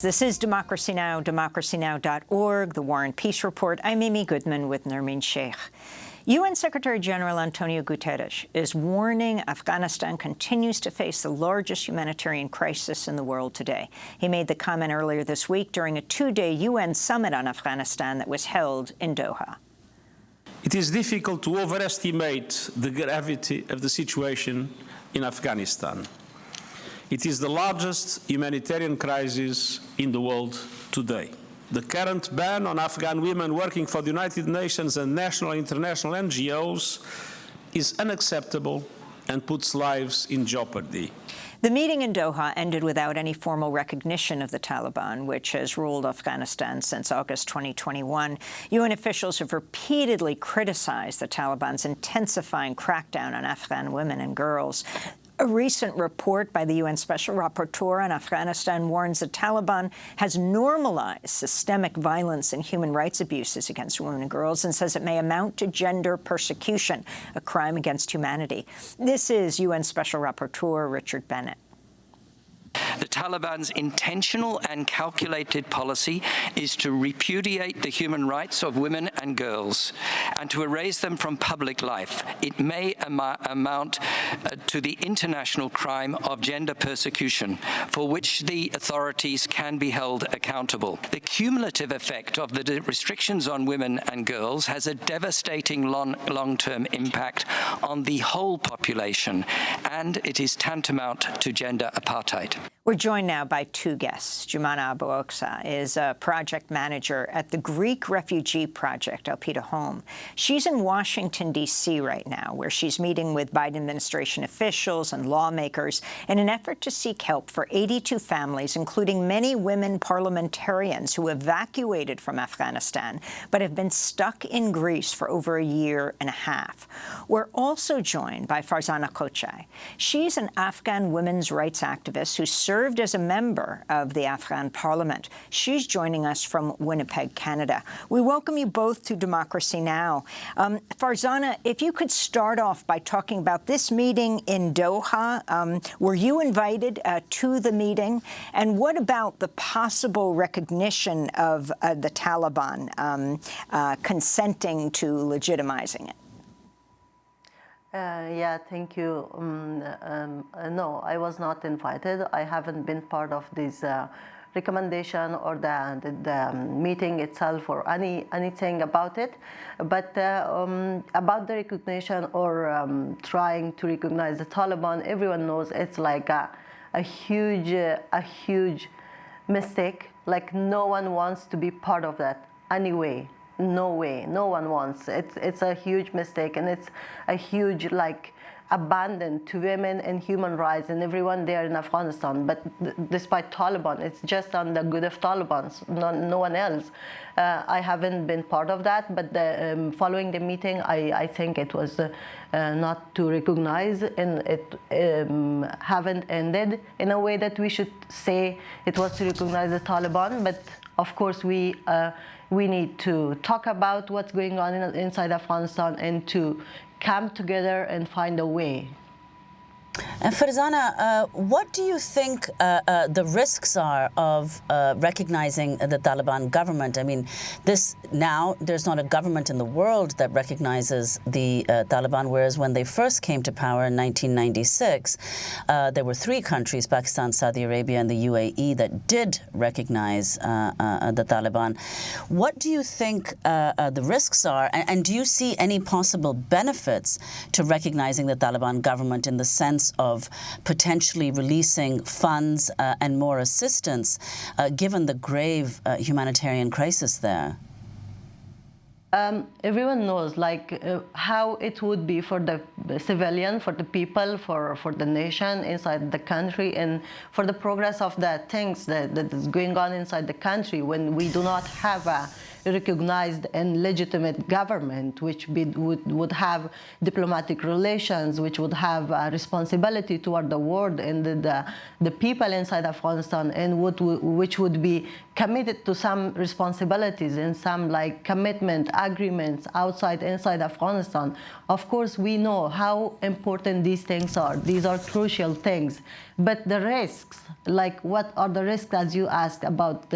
This is Democracy Now!, democracynow.org, the War and Peace Report. I'm Amy Goodman with Nermeen Sheikh. UN Secretary-General António Guterres is warning Afghanistan continues to face the largest humanitarian crisis in the world today. He made the comment earlier this week during a two-day UN summit on Afghanistan that was held in Doha. It is difficult to overestimate the gravity of the situation in Afghanistan. It is the largest humanitarian crisis in the world today. The current ban on Afghan women working for the United Nations and national and international NGOs is unacceptable and puts lives in jeopardy. The meeting in Doha ended without any formal recognition of the Taliban, which has ruled Afghanistan since August 2021. UN officials have repeatedly criticized the Taliban's intensifying crackdown on Afghan women and girls. A recent report by the UN Special Rapporteur on Afghanistan warns the Taliban has normalized systemic violence and human rights abuses against women and girls and says it may amount to gender persecution, a crime against humanity. This is UN Special Rapporteur Richard Bennett. The Taliban's intentional and calculated policy is to repudiate the human rights of women and girls and to erase them from public life. It may amount to the international crime of gender persecution, for which the authorities can be held accountable. The cumulative effect of the restrictions on women and girls has a devastating long-term impact on the whole population, and it is tantamount to gender apartheid. We're joined now by two guests. Jumana Abo Oxa is a project manager at the Greek refugee project, Elpida Home. She's in Washington, D.C. right now, where she's meeting with Biden administration officials and lawmakers in an effort to seek help for 82 families, including many women parliamentarians who evacuated from Afghanistan but have been stuck in Greece for over a year and a half. We're also joined by Farzana Kochai. She's an Afghan women's rights activist who served as a member of the Afghan Parliament. She's joining us from Winnipeg, Canada. We welcome you both to Democracy Now! Farzana, if you could start off by talking about this meeting in Doha. Were you invited to the meeting? And what about the possible recognition of the Taliban consenting to legitimizing it? Yeah, thank you. No, I was not invited. I haven't been part of this recommendation or the meeting itself or anything about it. But about the recognition or trying to recognize the Taliban, everyone knows it's like a huge mistake. Like no one wants to be part of that anyway. No way, no one wants. It's a huge mistake, and it's a huge abandon to women and human rights and everyone there in Afghanistan. But despite Taliban, it's just on the good of Taliban, no one else. I haven't been part of that, but following the meeting, I think it was not to recognize, and it haven't ended in a way that we should say it was to recognize the Taliban. But of course, we need to talk about what's going on inside Afghanistan and to come together and find a way. And Farzana, what do you think the risks are of recognizing the Taliban government? I mean, there's not a government in the world that recognizes the Taliban, whereas when they first came to power in 1996, there were three countries, Pakistan, Saudi Arabia, and the UAE, that did recognize the Taliban. What do you think the risks are, and do you see any possible benefits to recognizing the Taliban government in the sense of potentially releasing funds and more assistance, given the grave humanitarian crisis there? Everyone knows how it would be for the civilian, for the people, for the nation inside the country, and for the progress of the things that is going on inside the country when we do not have recognized and legitimate government, which would have diplomatic relations, which would have a responsibility toward the world and the people inside Afghanistan, and which would be committed to some responsibilities and some like commitment agreements outside, inside Afghanistan. Of course, we know how important these things are. These are crucial things. But the risks, like what are the risks, as you asked, about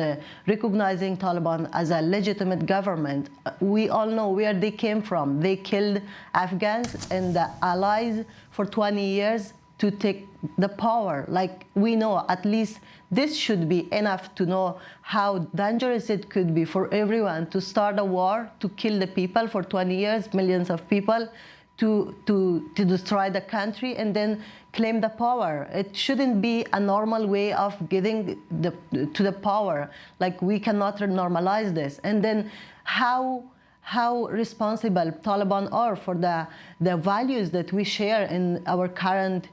recognizing Taliban as a legitimate government, we all know where they came from. They killed Afghans and the allies for 20 years to take the power. Like, we know, at least this should be enough to know how dangerous it could be for everyone to start a war, to kill the people for 20 years, millions of people, to destroy the country and then claim the power. It shouldn't be a normal way of getting to the power. Like, we cannot normalize this. And then how responsible Taliban are for the values that we share in our current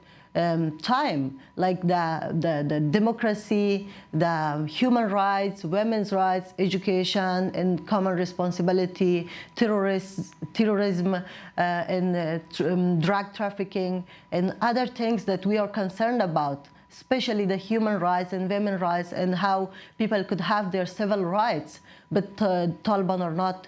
time, like the democracy, the human rights, women's rights, education, and common responsibility, terrorism, and drug trafficking, and other things that we are concerned about, especially the human rights and women's rights, and how people could have their civil rights. But Taliban are not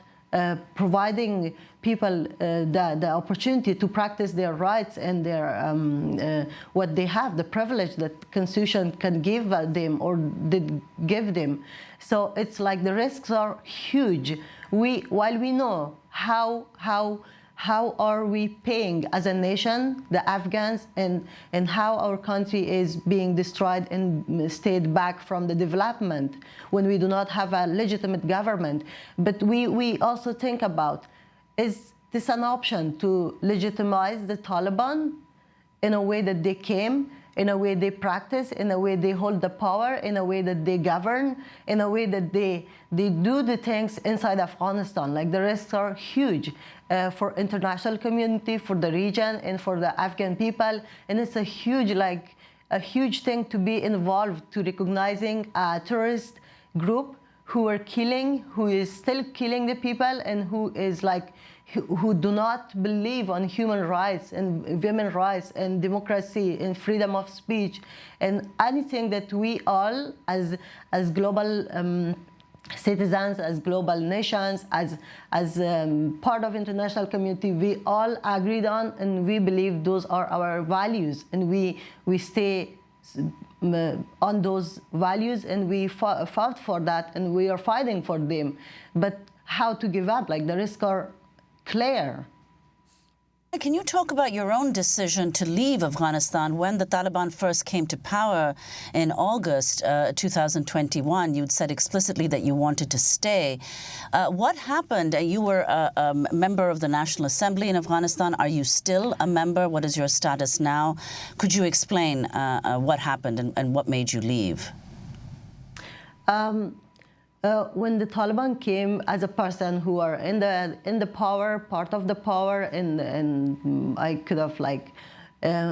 providing people the opportunity to practice their rights and their what they have, the privilege that Constitution can give them or did give them. So it's like the risks are huge. While we know how are we paying as a nation, the Afghans, and how our country is being destroyed and stayed back from the development when we do not have a legitimate government. But we also think about, is this an option to legitimize the Taliban in a way that they came, in a way they practice, in a way they hold the power, in a way that they govern, in a way that they do the things inside Afghanistan? Like, the risks are huge for international community, for the region, and for the Afghan people. And it's a huge thing to be involved, to recognizing a terrorist group who is still killing the people, and who do not believe on human rights and women's rights and democracy and freedom of speech and anything that we all, as global citizens, as global nations, as part of international community, we all agreed on, and we believe those are our values, and we stay on those values, and we fought for that, and we are fighting for them. But how to give up? Like, the risks are clear. Can you talk about your own decision to leave Afghanistan when the Taliban first came to power in August 2021? You'd said explicitly that you wanted to stay. What happened? You were a member of the National Assembly in Afghanistan. Are you still a member? What is your status now? Could you explain what happened and what made you leave? When the Taliban came, as a person who are in the power, part of the power, and I could have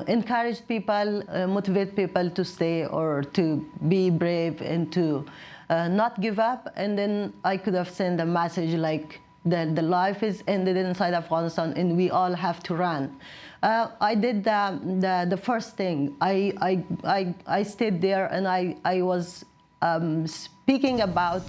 encouraged people, motivate people to stay or to be brave and to not give up. And then I could have sent a message like that the life is ended inside Afghanistan and we all have to run. I did the first thing. I stayed there, and I was speaking about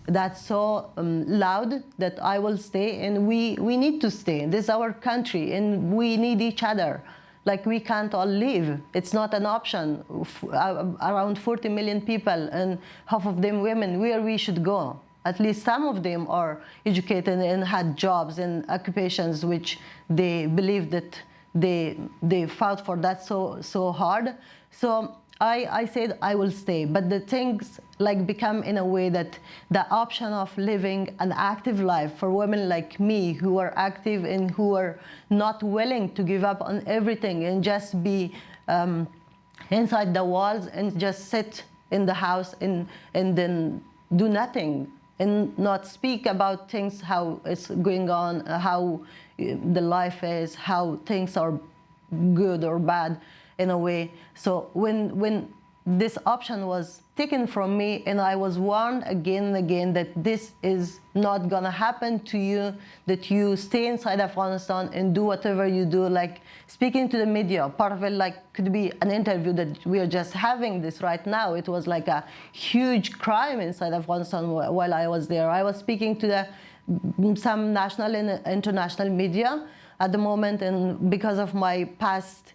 that so loud that I will stay, and we need to stay. This is our country, and we need each other. Like, we can't all leave. It's not an option. Around 40 million people, and half of them women, where we should go. At least some of them are educated and had jobs and occupations which they believe that they fought for that so hard. So I said I will stay, but the things become in a way that the option of living an active life for women like me, who are active and who are not willing to give up on everything and just be inside the walls and just sit in the house and then do nothing and not speak about things, how it's going on, how the life is, how things are good or bad in a way. So when this option was taken from me, and I was warned again and again that this is not gonna happen to you, that you stay inside Afghanistan and do whatever you do, like speaking to the media. Part of it like could be an interview that we are just having this right now. It was like a huge crime inside Afghanistan while I was there. I was speaking to some national and international media at the moment, and because of my past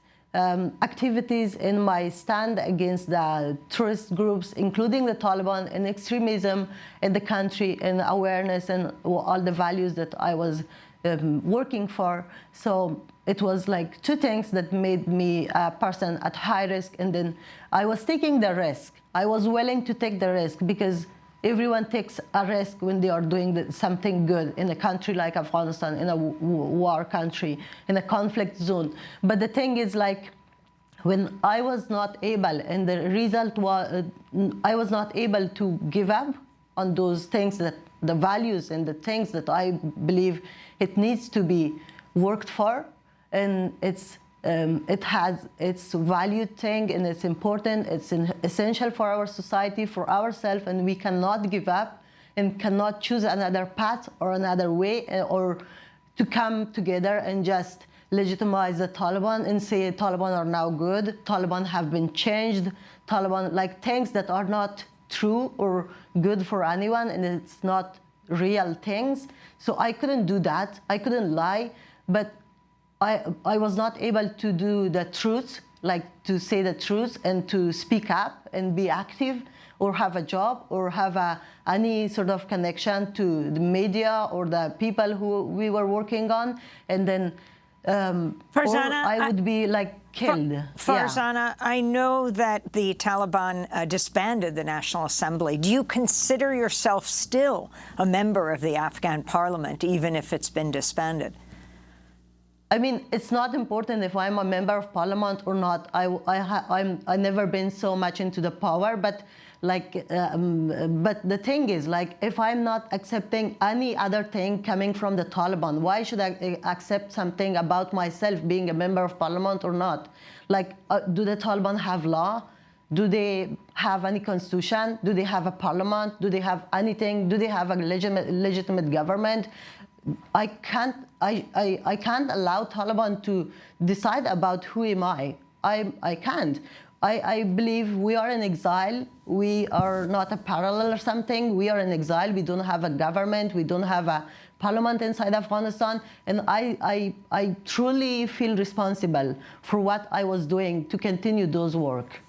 activities in my stand against the terrorist groups, including the Taliban, and extremism in the country, and awareness and all the values that I was working for. So it was like two things that made me a person at high risk, and then I was taking the risk. I was willing to take the risk because everyone takes a risk when they are doing something good in a country like Afghanistan, in a war country, in a conflict zone. But the thing is, like, when I was not able, and the result was I was not able to give up on those things, that the values and the things that I believe it needs to be worked for, and it has its valued thing, and it's important, it's essential for our society, for ourselves, and we cannot give up and cannot choose another path or another way, or to come together and just legitimize the Taliban and say Taliban are now good, Taliban have been changed, Taliban, like things that are not true or good for anyone, and it's not real things. So I couldn't do that, I couldn't lie, but I was not able to do the truth, like to say the truth and to speak up and be active, or have a job, or have any sort of connection to the media or the people who we were working on, and then Farzana, I would be like killed. Farzana, I know that the Taliban disbanded the National Assembly. Do you consider yourself still a member of the Afghan Parliament, even if it's been disbanded? I mean, it's not important if I'm a member of parliament or not. I've never been so much into the power, but like, but the thing is, like, if I'm not accepting any other thing coming from the Taliban, why should I accept something about myself being a member of parliament or not? Like, do the Taliban have law? Do they have any constitution? Do they have a parliament? Do they have anything? Do they have a legitimate government? I can't allow Taliban to decide about who am I. I can't. I believe we are in exile. We are not a parallel or something. We are in exile. We don't have a government. We don't have a parliament inside Afghanistan. And I truly feel responsible for what I was doing to continue those work.